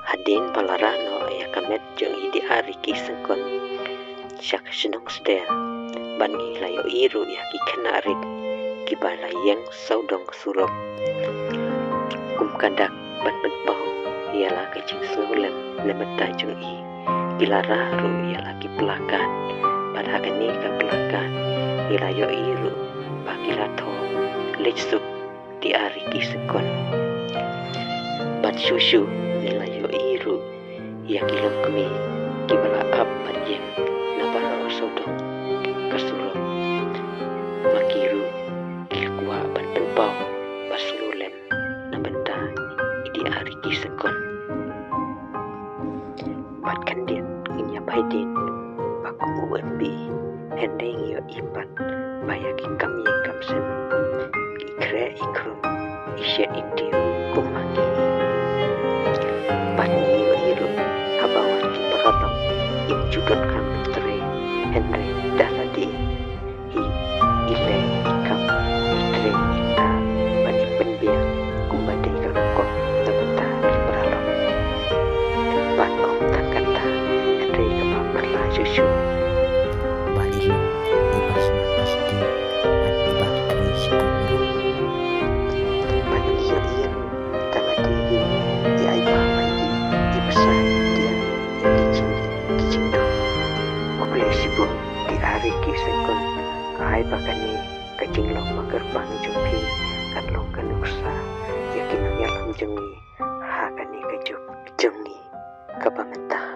Hadin palarano ya kamet jong idi ari kisengkon syak senong sdel bani layo iru ya ki kenarik kibala yang saudong surop kum kadak ban benpau ialah kecing sulem lemeta jong i kilara ru ialah ki pelakan pada kani ka pelakan ilayo iru pakilato lecsup di ari kisengkon bat susu nilayo iru ya kilong kami kibala apat yang nabara saudong kasurop makiru kilkua ban benpau pas ngulem nabenta idi ari kisengkon bat kandit inya paidin pakum uembi hendeng yo ipat bayaki kami kamsen ikre ikrum isya itiu kumaki bani yo iru habawan kiparabang im judot kami tre hendeng daladi hi ile ikam itre ita bani penbiak kumbade kalokok nabenta kiparabang bat om tak kata hendeng kepamarla susu Balilo ibas na pasti at ibang kris kumuro. Maningyo iru tamadigi di ay mamagi ibsan dia kicing makulay sibo di ari kisengkon ay bakani kacinglong magerbang jumpi katlong kanuksa yakin ang yalam jengi hakani kajuk jengi kapamenta